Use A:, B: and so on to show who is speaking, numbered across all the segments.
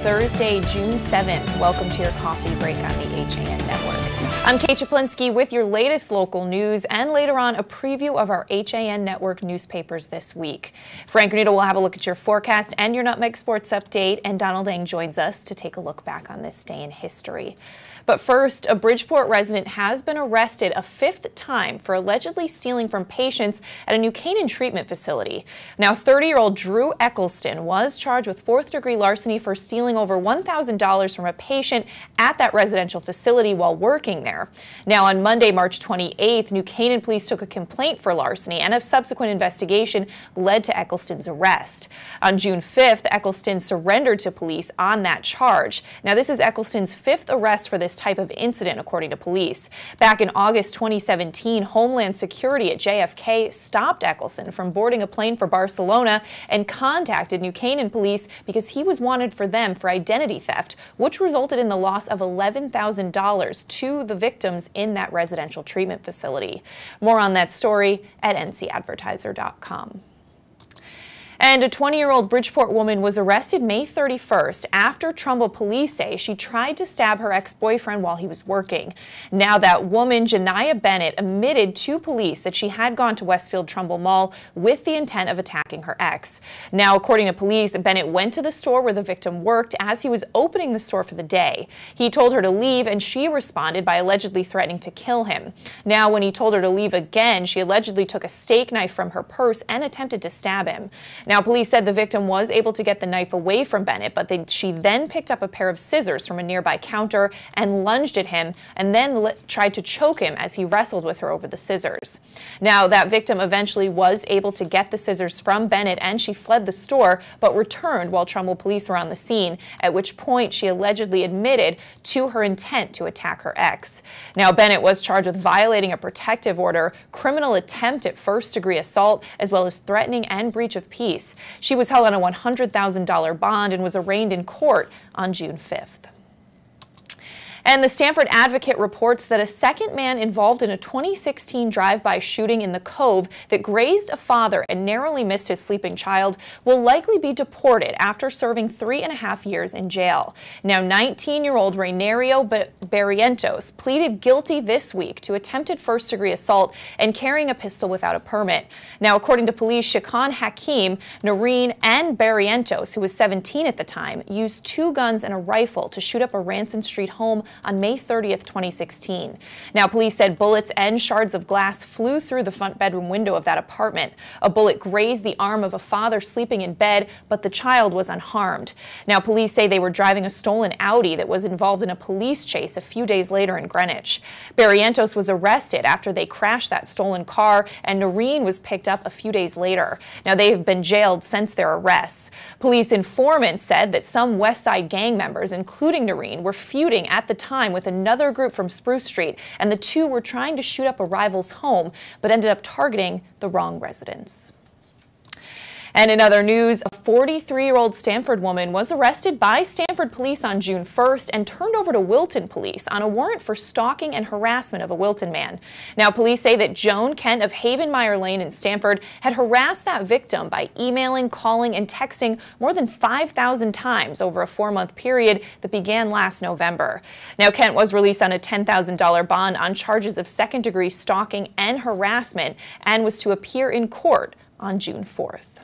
A: Thursday, June 7th. Welcome to your coffee break on the HAN Network. I'm Kate Czaplinski with your latest local news and later on a preview of our HAN Network newspapers this week. Frank Granito will have a look at your forecast and your Nutmeg Sports update, and Donald Eng joins us to take a look back on this day in history. But first, a Bridgeport resident has been arrested a fifth time for allegedly stealing from patients at a New Canaan treatment facility. Now, 30-year-old Drew Eccleston was charged with fourth-degree larceny for stealing over $1,000 from a patient at that residential facility while working there. Now, on Monday, March 28th, New Canaan police took a complaint for larceny, and a subsequent investigation led to Eccleston's arrest. On June 5th, Eccleston surrendered to police on that charge. Now, this is Eccleston's fifth arrest for this type of incident, according to police. Back in August 2017, Homeland Security at JFK stopped Eccleston from boarding a plane for Barcelona and contacted New Canaan police because he was wanted for them for identity theft, which resulted in the loss of $11,000 to the victims in that residential treatment facility. More on that story at ncadvertiser.com. And a 20-year-old Bridgeport woman was arrested May 31st after Trumbull police say she tried to stab her ex-boyfriend while he was working. Now that woman, Janiyah Bennett, admitted to police that she had gone to Westfield Trumbull Mall with the intent of attacking her ex. Now, according to police, Bennett went to the store where the victim worked as he was opening the store for the day. He told her to leave, and she responded by allegedly threatening to kill him. Now, when he told her to leave again, she allegedly took a steak knife from her purse and attempted to stab him. Now, police said the victim was able to get the knife away from Bennett, but she then picked up a pair of scissors from a nearby counter and lunged at him, and then tried to choke him as he wrestled with her over the scissors. Now, that victim eventually was able to get the scissors from Bennett, and she fled the store, but returned while Trumbull police were on the scene, at which point she allegedly admitted to her intent to attack her ex. Now, Bennett was charged with violating a protective order, criminal attempt at first-degree assault, as well as threatening and breach of peace. She was held on a $100,000 bond and was arraigned in court on June 5th. And the Stamford Advocate reports that a second man involved in a 2016 drive-by shooting in the Cove that grazed a father and narrowly missed his sleeping child will likely be deported after serving 3.5 years in jail. Now, 19-year-old Reynario Barrientos pleaded guilty this week to attempted first-degree assault and carrying a pistol without a permit. Now, according to police, Shakan Hakim, Noreen, and Barrientos, who was 17 at the time, used 2 guns and a rifle to shoot up a Ranson Street home on May 30th, 2016. Now, police said bullets and shards of glass flew through the front bedroom window of that apartment. A bullet grazed the arm of a father sleeping in bed, but the child was unharmed. Now, police say they were driving a stolen Audi that was involved in a police chase a few days later in Greenwich. Barrientos was arrested after they crashed that stolen car, and Noreen was picked up a few days later. Now, they have been jailed since their arrests. Police informants said that some West Side gang members, including Noreen, were feuding at the time with another group from Spruce Street, and the two were trying to shoot up a rival's home, but ended up targeting the wrong residence. And in other news, a 43-year-old Stamford woman was arrested by Stamford police on June 1st and turned over to Wilton police on a warrant for stalking and harassment of a Wilton man. Now, police say that Joan Kent of Havenmeyer Lane in Stamford had harassed that victim by emailing, calling, and texting more than 5,000 times over a 4-month period that began last November. Now, Kent was released on a $10,000 bond on charges of second-degree stalking and harassment and was to appear in court on June 4th.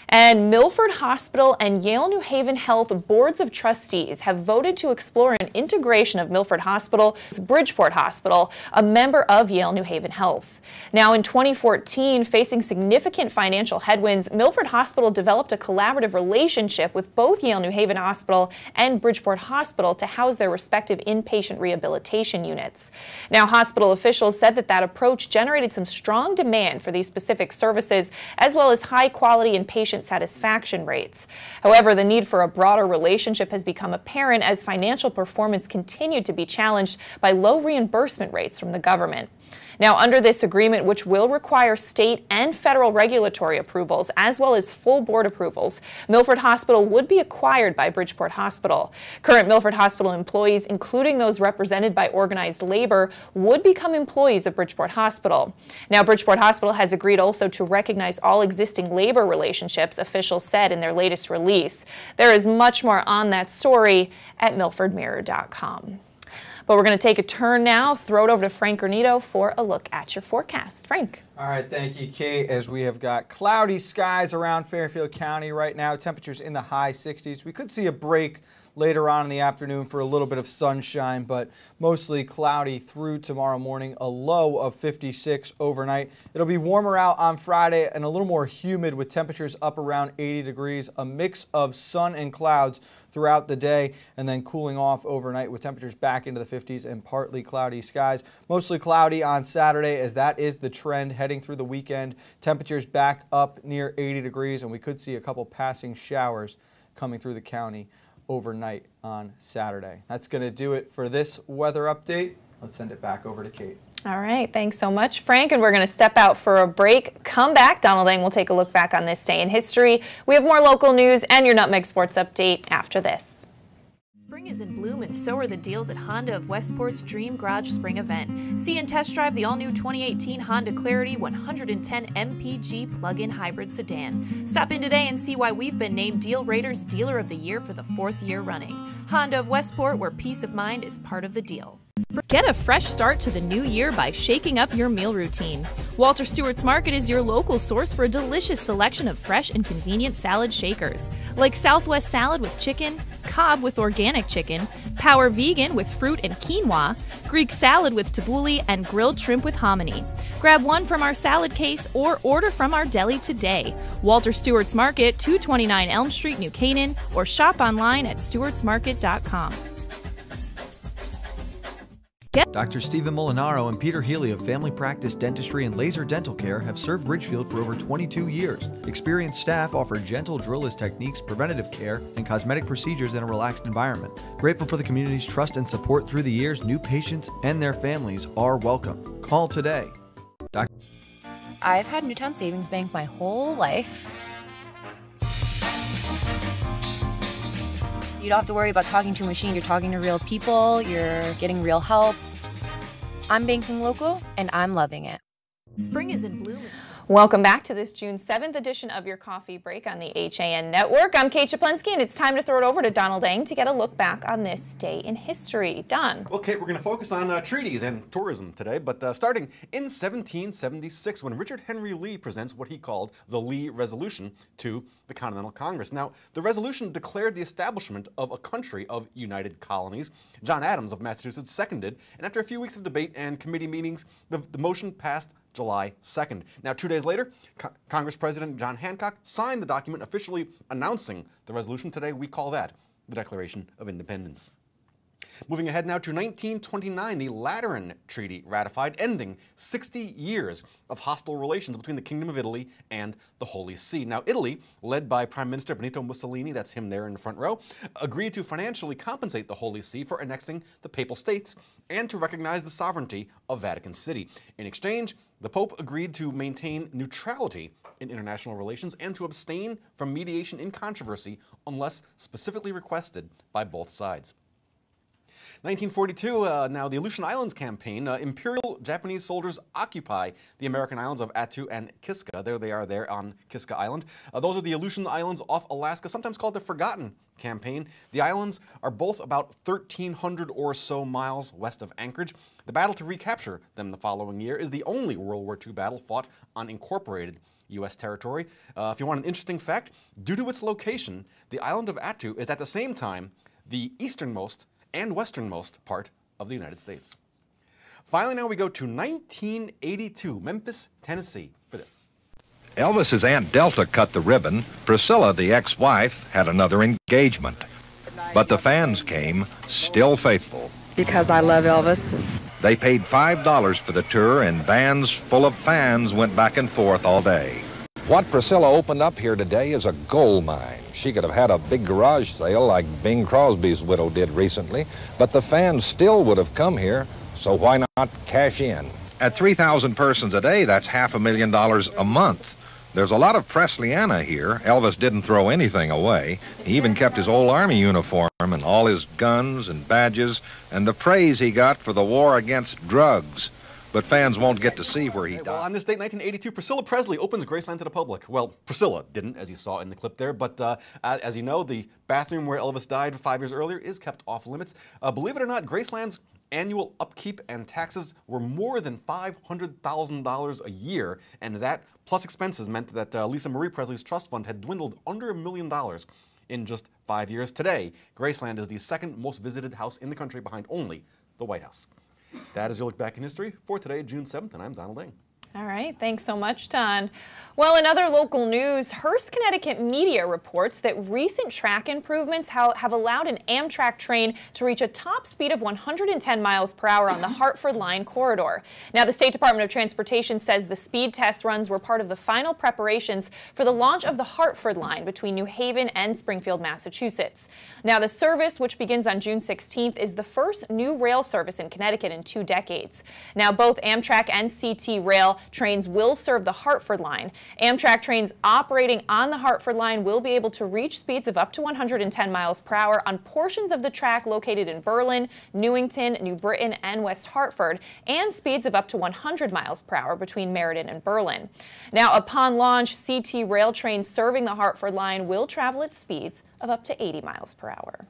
A: And Milford Hospital and Yale New Haven Health Boards of Trustees have voted to explore an integration of Milford Hospital with Bridgeport Hospital, a member of Yale New Haven Health. Now, in 2014, facing significant financial headwinds, Milford Hospital developed a collaborative relationship with both Yale New Haven Hospital and Bridgeport Hospital to house their respective inpatient rehabilitation units. Now, hospital officials said that approach generated some strong demand for these specific services, as well as high quality and patient satisfaction rates. However, the need for a broader relationship has become apparent as financial performance continued to be challenged by low reimbursement rates from the government. Now, under this agreement, which will require state and federal regulatory approvals, as well as full board approvals, Milford Hospital would be acquired by Bridgeport Hospital. Current Milford Hospital employees, including those represented by organized labor, would become employees of Bridgeport Hospital. Now, Bridgeport Hospital has agreed also to recognize all existing labor relationships, officials said in their latest release. There is much more on that story at milfordmirror.com. But we're going to take a turn now, throw it over to Frank Granito for a look at your forecast. Frank.
B: All right, thank you, Kate. As we have got cloudy skies around Fairfield County right now, temperatures in the high 60s. We could see a break later on in the afternoon for a little bit of sunshine, but mostly cloudy through tomorrow morning, a low of 56 overnight. It'll be warmer out on Friday and a little more humid with temperatures up around 80 degrees, a mix of sun and clouds throughout the day, and then cooling off overnight with temperatures back into the 50s and partly cloudy skies. Mostly cloudy on Saturday, as that is the trend heading through the weekend. Temperatures back up near 80 degrees, and we could see a couple passing showers coming through the county overnight on Saturday. That's going to do it for this weather update. Let's send it back over to Kate.
A: All right, thanks so much, Frank, and we're going to step out for a break. Come back, Donald Eng will take a look back on this day in history. We have more local news and your Nutmeg Sports update after this. Spring is in bloom, and so are the deals at Honda of Westport's Dream Garage Spring event. See and test drive the all-new 2018 Honda Clarity 110 MPG plug-in hybrid sedan. Stop in today and see why we've been named Deal Rater's Dealer of the Year for the 4th year running. Honda of Westport, where peace of mind is part of the deal. Get a fresh start to the new year by shaking up your meal routine. Walter Stewart's Market is your local source for a delicious selection of fresh and convenient salad shakers, like Southwest salad with chicken, Cobb with organic chicken, Power Vegan with fruit and quinoa, Greek salad with tabbouleh, and grilled shrimp with hominy. Grab one from our salad case or order from our deli today. Walter Stewart's Market, 229 Elm Street, New Canaan, or shop online at stewartsmarket.com.
C: Dr. Stephen Molinaro and Peter Healy of Family Practice Dentistry and Laser Dental Care have served Ridgefield for over 22 years. Experienced staff offer gentle drillless techniques, preventative care, and cosmetic procedures in a relaxed environment. Grateful for the community's trust and support through the years, new patients and their families are welcome. Call today.
D: I've had Newtown Savings Bank my whole life. You don't have to worry about talking to a machine. You're talking to real people. You're getting real help. I'm banking local, and I'm loving it.
A: Spring is in bloom. Welcome back to this June 7th edition of your Coffee Break on the HAN Network. I'm Kate Czaplinski, and it's time to throw it over to Donald Eng to get a look back on this day in history. Don.
E: Well, Kate, we're going to focus on treaties and tourism today, but starting in 1776, when Richard Henry Lee presents what he called the Lee Resolution to the Continental Congress. Now, the resolution declared the establishment of a country of united colonies. John Adams of Massachusetts seconded, and after a few weeks of debate and committee meetings, the motion passed July 2nd. Now, 2 days later, Congress President John Hancock signed the document officially announcing the resolution. Today, we call that the Declaration of Independence. Moving ahead now to 1929, the Lateran Treaty ratified, ending 60 years of hostile relations between the Kingdom of Italy and the Holy See. Now, Italy, led by Prime Minister Benito Mussolini, that's him there in the front row, agreed to financially compensate the Holy See for annexing the Papal States and to recognize the sovereignty of Vatican City. In exchange, the Pope agreed to maintain neutrality in international relations and to abstain from mediation in controversy unless specifically requested by both sides. 1942, now the Aleutian Islands campaign, Imperial Japanese soldiers occupy the American islands of Attu and Kiska. There they are there on Kiska Island. Those are the Aleutian Islands off Alaska, sometimes called the Forgotten Campaign. The islands are both about 1,300 or so miles west of Anchorage. The battle to recapture them the following year is the only World War II battle fought on incorporated U.S. territory. If you want an interesting fact, due to its location, the island of Attu is at the same time the easternmost and westernmost part of the United States. Finally, now we go to 1982, Memphis, Tennessee, for this.
F: Elvis's Aunt Delta cut the ribbon. Priscilla, the ex-wife, had another engagement. But the fans came, still faithful.
G: Because I love Elvis.
F: They paid $5 for the tour, and bands full of fans went back and forth all day.
H: What Priscilla opened up here today is a gold mine. She could have had a big garage sale like Bing Crosby's widow did recently, but the fans still would have come here, so why not cash in?
F: At 3,000 persons a day, that's $500,000 a month. There's a lot of Presleyanna here. Elvis didn't throw anything away. He even kept his old Army uniform and all his guns and badges and the praise he got for the war against drugs. But fans won't get to see where he died.
E: Well, on this date, 1982, Priscilla Presley opens Graceland to the public. Well, Priscilla didn't, as you saw in the clip there, but as you know, the bathroom where Elvis died 5 years earlier is kept off limits. Believe it or not, Graceland's annual upkeep and taxes were more than $500,000 a year, and that, plus expenses, meant that Lisa Marie Presley's trust fund had dwindled under $1 million in just 5 years. Today, Graceland is the second most visited house in the country behind only the White House. That is your look back in history for today, June 7th, and I'm Donald Ng.
A: All right, thanks so much, Don. Well, in other local news, Hearst, Connecticut media reports that recent track improvements have allowed an Amtrak train to reach a top speed of 110 miles per hour on the Hartford Line corridor. Now, the State Department of Transportation says the speed test runs were part of the final preparations for the launch of the Hartford Line between New Haven and Springfield, Massachusetts. Now, the service, which begins on June 16th, is the first new rail service in Connecticut in 2 decades. Now, both Amtrak and CT Rail trains will serve the Hartford Line. Amtrak trains operating on the Hartford Line will be able to reach speeds of up to 110 miles per hour on portions of the track located in Berlin, Newington, New Britain, and West Hartford, and speeds of up to 100 miles per hour between Meriden and Berlin. Now, upon launch, CT Rail trains serving the Hartford Line will travel at speeds of up to 80 miles per hour.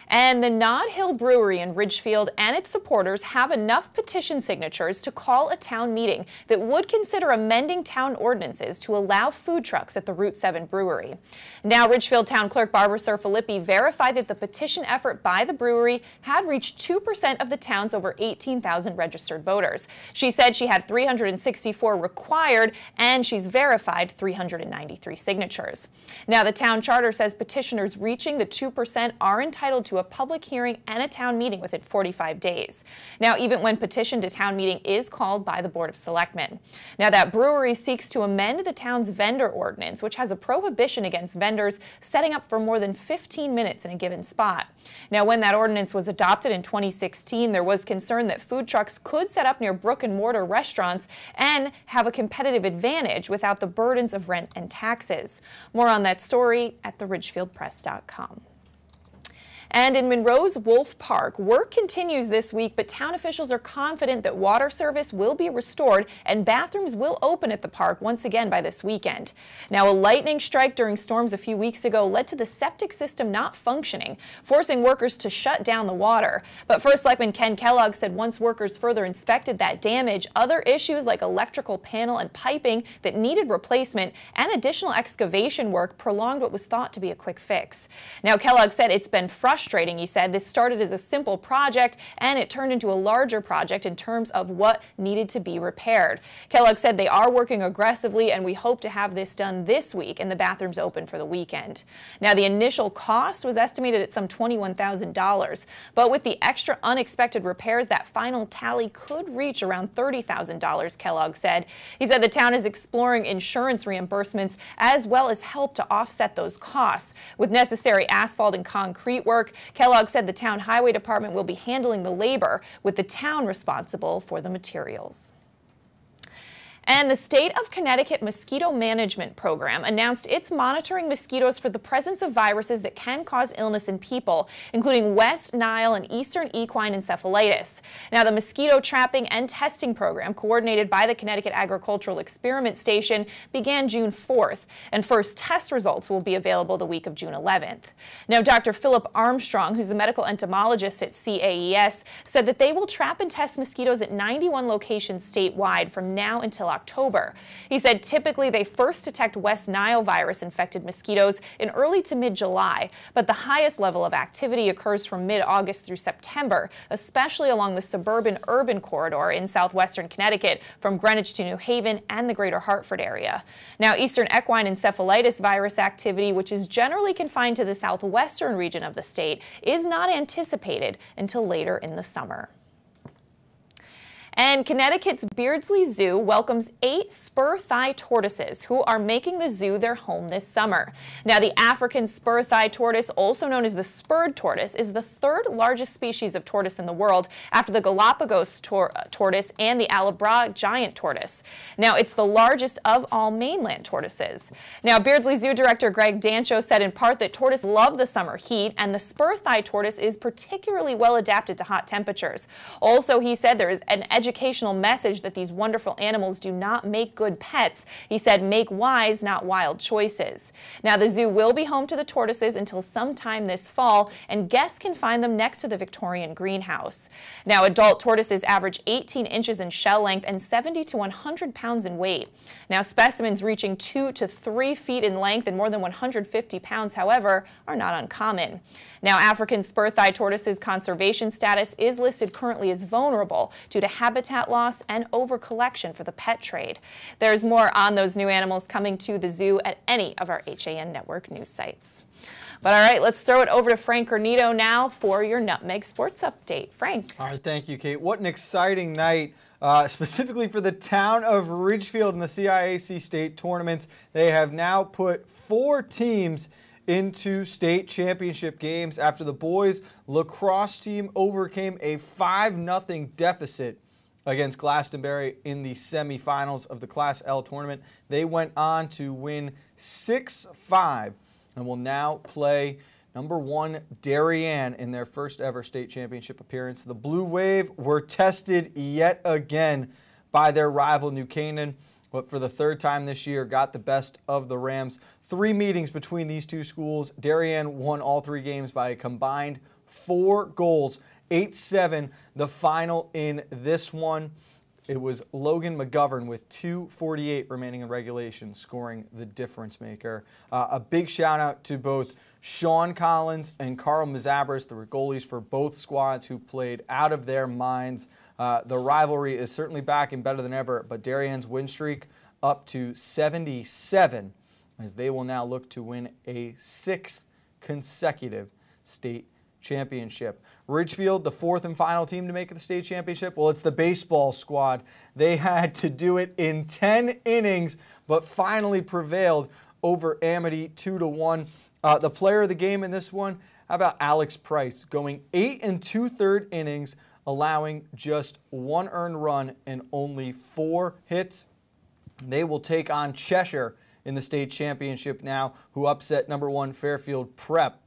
A: And the Nod Hill Brewery in Ridgefield and its supporters have enough petition signatures to call a town meeting that would consider amending town ordinances to allow food trucks at the Route 7 brewery. Now, Ridgefield Town Clerk Barbara Sir-Filippi verified that the petition effort by the brewery had reached 2% of the town's over 18,000 registered voters. She said she had 364 required, and she's verified 393 signatures. Now, the town charter says petitioners reaching the 2% are entitled to a public hearing and a town meeting within 45 days. Now, even when petitioned, a town meeting is called by the Board of Selectmen. Now, that brewery seeks to amend the town's vendor ordinance, which has a prohibition against vendors setting up for more than 15 minutes in a given spot. Now, when that ordinance was adopted in 2016, there was concern that food trucks could set up near brick and mortar restaurants and have a competitive advantage without the burdens of rent and taxes. More on that story at theridgefieldpress.com. And in Monroe's Wolf Park, work continues this week, but town officials are confident that water service will be restored and bathrooms will open at the park once again by this weekend. Now, a lightning strike during storms a few weeks ago led to the septic system not functioning, forcing workers to shut down the water. But First Selectman Ken Kellogg said once workers further inspected that damage, other issues like electrical panel and piping that needed replacement and additional excavation work prolonged what was thought to be a quick fix. Now, Kellogg said it's been frustrating. He said this started as a simple project and it turned into a larger project in terms of what needed to be repaired. Kellogg said they are working aggressively and we hope to have this done this week and the bathrooms open for the weekend. Now, the initial cost was estimated at some $21,000, but with the extra unexpected repairs, that final tally could reach around $30,000, Kellogg said. He said the town is exploring insurance reimbursements as well as help to offset those costs. With necessary asphalt and concrete work, Kellogg said the town highway department will be handling the labor, with the town responsible for the materials. And the State of Connecticut Mosquito Management Program announced it's monitoring mosquitoes for the presence of viruses that can cause illness in people, including West Nile and Eastern equine encephalitis. Now, the mosquito trapping and testing program, coordinated by the Connecticut Agricultural Experiment Station, began June 4th, and first test results will be available the week of June 11th. Now, Dr. Philip Armstrong, who's the medical entomologist at CAES, said that they will trap and test mosquitoes at 91 locations statewide from now until October. He said typically they first detect West Nile virus-infected mosquitoes in early to mid-July, but the highest level of activity occurs from mid-August through September, especially along the suburban-urban corridor in southwestern Connecticut from Greenwich to New Haven and the greater Hartford area. Now, Eastern equine encephalitis virus activity, which is generally confined to the southwestern region of the state, is not anticipated until later in the summer. And Connecticut's Beardsley Zoo welcomes 8 spur-thigh tortoises who are making the zoo their home this summer. Now, the African spur-thigh tortoise, also known as the spurred tortoise, is the 3rd largest species of tortoise in the world after the Galapagos tortoise and the Alabra giant tortoise. Now, it's the largest of all mainland tortoises. Now, Beardsley Zoo Director Greg Dancho said in part that tortoise love the summer heat, and the spur-thigh tortoise is particularly well adapted to hot temperatures. Also, he said there is an educational message that these wonderful animals do not make good pets. He said, make wise, not wild choices. Now, the zoo will be home to the tortoises until sometime this fall, and guests can find them next to the Victorian greenhouse. Now, adult tortoises average 18 inches in shell length and 70 to 100 pounds in weight. Now, specimens reaching 2 to 3 feet in length and more than 150 pounds, however, are not uncommon. Now, African spur-thigh tortoises' conservation status is listed currently as vulnerable due to habitat loss and overcollection for the pet trade. There's more on those new animals coming to the zoo at any of our HAN Network news sites. But all right, let's throw it over to Frank Granito now for your Nutmeg Sports Update. Frank.
B: All right, thank you, Kate. What an exciting night, specifically for the town of Ridgefield in the CIAC state tournaments. They have now put 4 teams into state championship games after the boys lacrosse team overcame a 5-0 deficit against Glastonbury in the semifinals of the Class L tournament. They went on to win 6-5 and will now play number 1 Darien in their first ever state championship appearance. The Blue Wave were tested yet again by their rival New Canaan, but for the 3rd time this year got the best of the Rams. 3 meetings between these 2 schools. Darien won all 3 games by a combined 4 goals, 8-7 the final in this one. It was Logan McGovern with 2:48 remaining in regulation scoring the difference maker. A big shout out to both Sean Collins and Carl Mazabris, the goalies for both squads, who played out of their minds. The rivalry is certainly back and better than ever, but Darien's win streak up to 77 as they will now look to win a 6th consecutive state championship. Ridgefield, the 4th and final team to make it the state championship. Well, it's the baseball squad. They had to do it in 10 innings, but finally prevailed over Amity 2-1. The player of the game in this one, how about Alex Price, going 8 2/3 innings, allowing just 1 earned run and only 4 hits. They will take on Cheshire in the state championship now, who upset number 1 Fairfield Prep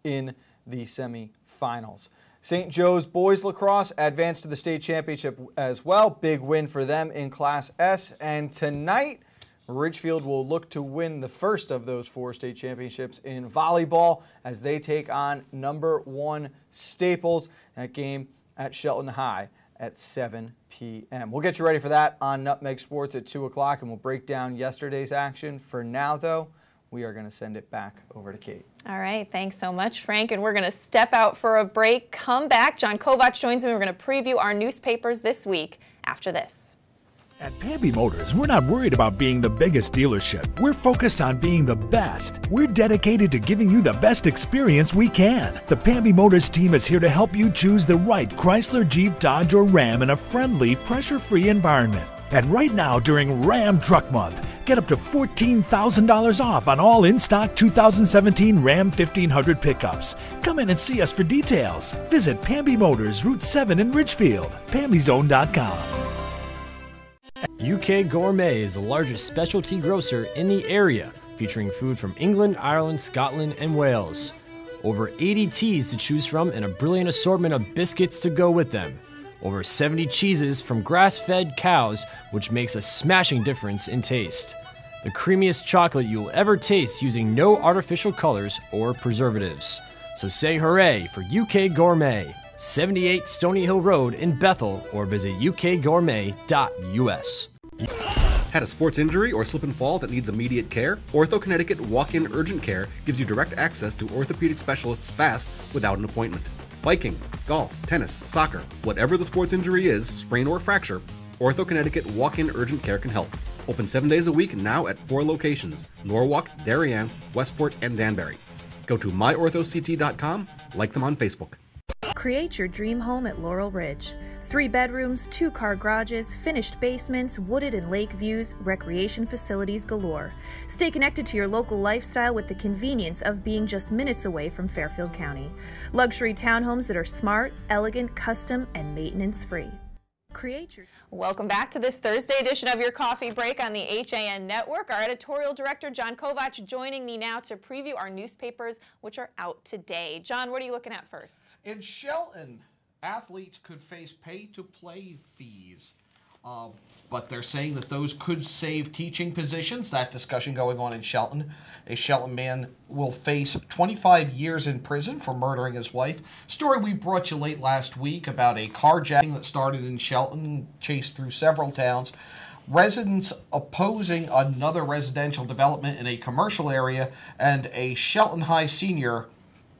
B: in the semifinals. St. Joe's boys lacrosse advanced to the state championship as well. Big win for them in Class S. And tonight, Ridgefield will look to win the first of those 4 state championships in volleyball as they take on number 1 Staples. That game at Shelton High at 7 p.m. We'll get you ready for that on Nutmeg Sports at 2 o'clock, and we'll break down yesterday's action. For now, though, we are going to send it back over to Kate.
A: All right, thanks so much, Frank. And we're going to step out for a break. Come back. John Kovac joins me. We're going to preview our newspapers this week after this.
I: At Pamby Motors, we're not worried about being the biggest dealership. We're focused on being the best. We're dedicated to giving you the best experience we can. The Pamby Motors team is here to help you choose the right Chrysler, Jeep, Dodge, or Ram in a friendly, pressure-free environment. And right now, during Ram Truck Month, get up to $14,000 off on all in-stock 2017 Ram 1500 pickups. Come in and see us for details. Visit Pamby Motors, Route 7 in Ridgefield, PambyZone.com.
J: UK Gourmet is the largest specialty grocer in the area, featuring food from England, Ireland, Scotland, and Wales. Over 80 teas to choose from and a brilliant assortment of biscuits to go with them. Over 70 cheeses from grass-fed cows, which makes a smashing difference in taste. The creamiest chocolate you'll ever taste using no artificial colors or preservatives. So say hooray for UK Gourmet, 78 Stony Hill Road in Bethel, or visit ukgourmet.us.
E: Had a sports injury or slip and fall that needs immediate care? OrthoConnecticut Walk-In Urgent Care gives you direct access to orthopedic specialists fast without an appointment. Biking, golf, tennis, soccer, whatever the sports injury is, sprain or fracture, OrthoConnecticut Walk-In Urgent Care can help. Open 7 days a week now at 4 locations: Norwalk, Darien, Westport, and Danbury. Go to myorthoct.com, like them on Facebook.
A: Create your dream home at Laurel Ridge. 3 bedrooms, 2-car garages, finished basements, wooded and lake views, recreation facilities galore. Stay connected to your local lifestyle with the convenience of being just minutes away from Fairfield County. Luxury townhomes that are smart, elegant, custom, and maintenance-free. Welcome back to this Thursday edition of your Coffee Break on the HAN Network. Our editorial director, John Kovach, joining me now to preview our newspapers, which are out today. John, what are you looking at first?
K: In Shelton, athletes could face pay-to-play fees, but they're saying that those could save teaching positions. That discussion going on in Shelton. A Shelton man will face 25 years in prison for murdering his wife. Story we brought you late last week about a carjacking that started in Shelton, chased through several towns. Residents opposing another residential development in a commercial area, and a Shelton High senior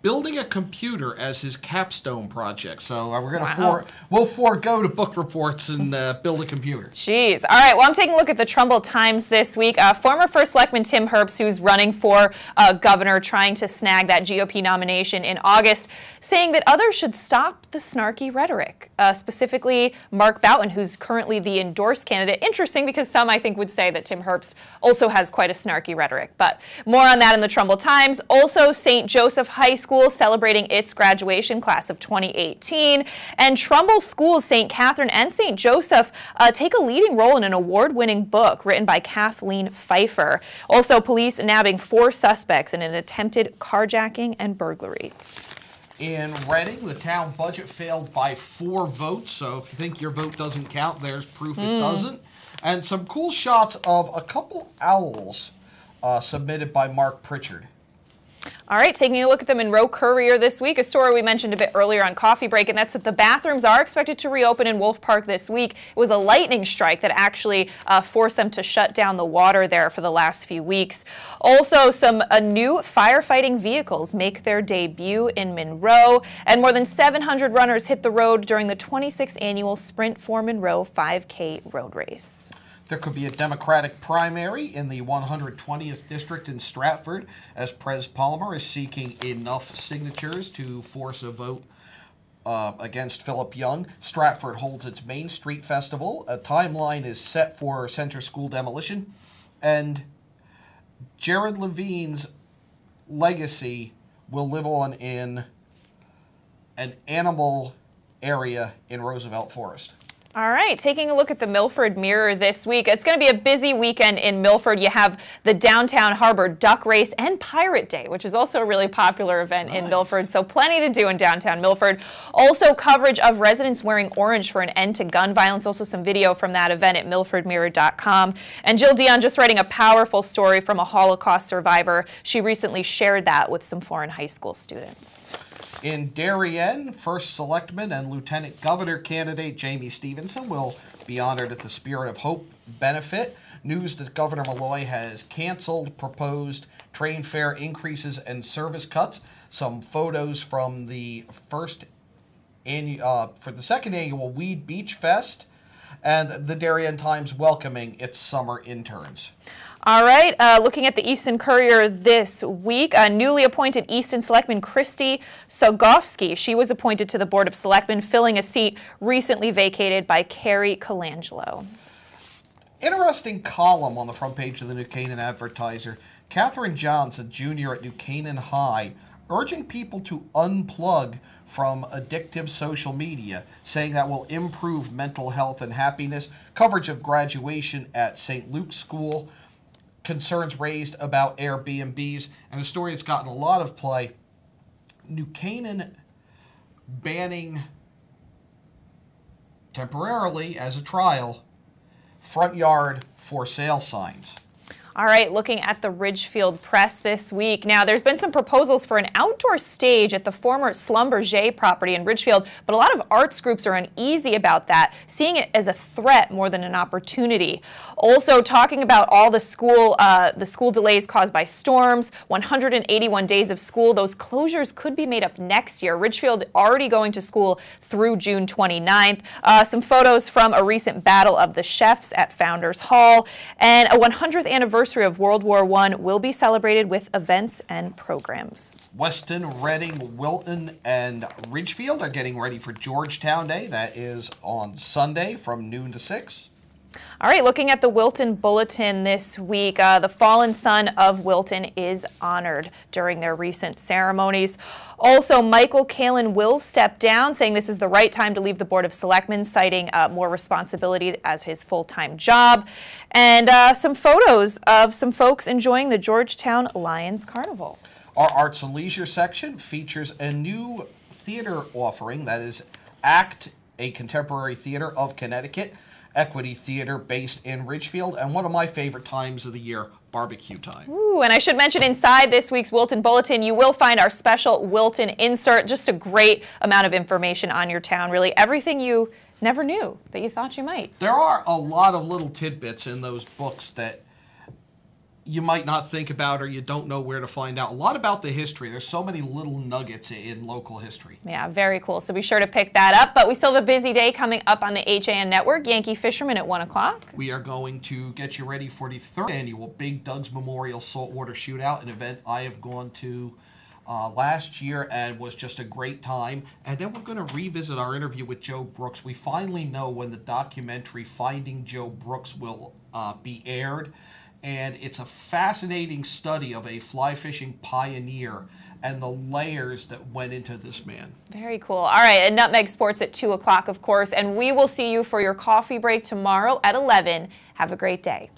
K: building a computer as his capstone project. So we're going to we'll forego the book reports and build a computer.
A: Jeez. All right. Well, I'm taking a look at the Trumbull Times this week. Former First Selectman Tim Herbst, who's running for governor, trying to snag that GOP nomination in August, saying that others should stop the snarky rhetoric. Specifically, Mark Boughton, who's currently the endorsed candidate. Interesting, because some, I think, would say that Tim Herbst also has quite a snarky rhetoric. But more on that in the Trumbull Times. Also, St. Joseph High School celebrating its graduation class of 2018. And Trumbull schools, St. Catherine and St. Joseph, take a leading role in an award-winning book written by Kathleen Pfeiffer. Also, police nabbing 4 suspects in an attempted carjacking and burglary.
K: In Reading, the town budget failed by 4 votes, so if you think your vote doesn't count, there's proof it doesn't. And some cool shots of a couple owls submitted by Mark Pritchard.
A: All right, taking a look at the Monroe Courier this week, a story we mentioned a bit earlier on Coffee Break, and that's that the bathrooms are expected to reopen in Wolf Park this week. It was a lightning strike that actually forced them to shut down the water there for the last few weeks. Also, some new firefighting vehicles make their debut in Monroe, and more than 700 runners hit the road during the 26th annual Sprint for Monroe 5K road race.
K: There could be a Democratic primary in the 120th district in Stratford, as Prez Palmer is seeking enough signatures to force a vote against Philip Young. Stratford holds its Main Street Festival. A timeline is set for center school demolition. And Jared Levine's legacy will live on in an animal area in Roosevelt Forest.
A: All right, taking a look at the Milford Mirror this week. It's going to be a busy weekend in Milford. You have the Downtown Harbor Duck Race and Pirate Day, which is also a really popular event in Milford, so plenty to do in downtown Milford. Also, coverage of residents wearing orange for an end to gun violence. Also, some video from that event at milfordmirror.com. And Jill Dion just writing a powerful story from a Holocaust survivor. She recently shared that with some foreign high school students.
K: In Darien, First Selectman and Lieutenant Governor candidate Jamie Stevenson will be honored at the Spirit of Hope benefit. News that Governor Malloy has canceled proposed train fare increases and service cuts. Some photos from the second annual Weed Beach Fest, and the Darien Times welcoming its summer interns.
A: All right, looking at the Easton Courier this week, newly appointed Easton Selectman Christy Sogofsky. She was appointed to the Board of Selectmen, filling a seat recently vacated by Carrie Colangelo.
K: Interesting column on the front page of the New Canaan Advertiser. Catherine Johns, a junior at New Canaan High, urging people to unplug from addictive social media, saying that will improve mental health and happiness. Coverage of graduation at St. Luke's School. Concerns raised about Airbnbs, and a story that's gotten a lot of play. New Canaan banning temporarily as a trial front yard for sale signs.
A: All right, looking at the Ridgefield Press this week. Now, there's been some proposals for an outdoor stage at the former Schlumberger property in Ridgefield, but a lot of arts groups are uneasy about that, seeing it as a threat more than an opportunity. Also, talking about all the school delays caused by storms, 181 days of school. Those closures could be made up next year. Ridgefield already going to school through June 29th. Some photos from a recent battle of the chefs at Founders Hall, and a 100th anniversary anniversary of World War I will be celebrated with events and programs.
K: Weston, Reading, Wilton, and Ridgefield are getting ready for Georgetown Day. That is on Sunday from noon to 6.
A: All right, looking at the Wilton Bulletin this week, the fallen son of Wilton is honored during their recent ceremonies. Also, Michael Kalin will step down, saying this is the right time to leave the Board of Selectmen, citing more responsibility as his full-time job. And some photos of some folks enjoying the Georgetown Lions Carnival.
K: Our Arts and Leisure section features a new theater offering that is ACT, a contemporary theater of Connecticut. Equity Theater based in Ridgefield, and one of my favorite times of the year, barbecue time.
A: Ooh, and I should mention inside this week's Wilton Bulletin, you will find our special Wilton insert, just a great amount of information on your town, really everything you never knew that you thought you might.
K: There are a lot of little tidbits in those books that you might not think about or you don't know where to find out. A lot about the history. There's so many little nuggets in local history.
A: Yeah, very cool. So be sure to pick that up. But we still have a busy day coming up on the HAN Network. Yankee Fisherman at 1 o'clock.
K: We are going to get you ready for the 3rd annual Big Doug's Memorial Saltwater Shootout, an event I have gone to last year and was just a great time. And then we're going to revisit our interview with Joe Brooks. We finally know when the documentary Finding Joe Brooks will be aired. And it's a fascinating study of a fly fishing pioneer and the layers that went into this man.
A: Very cool. All right, and Nutmeg Sports at 2 o'clock, of course, and we will see you for your coffee break tomorrow at 11. Have a great day.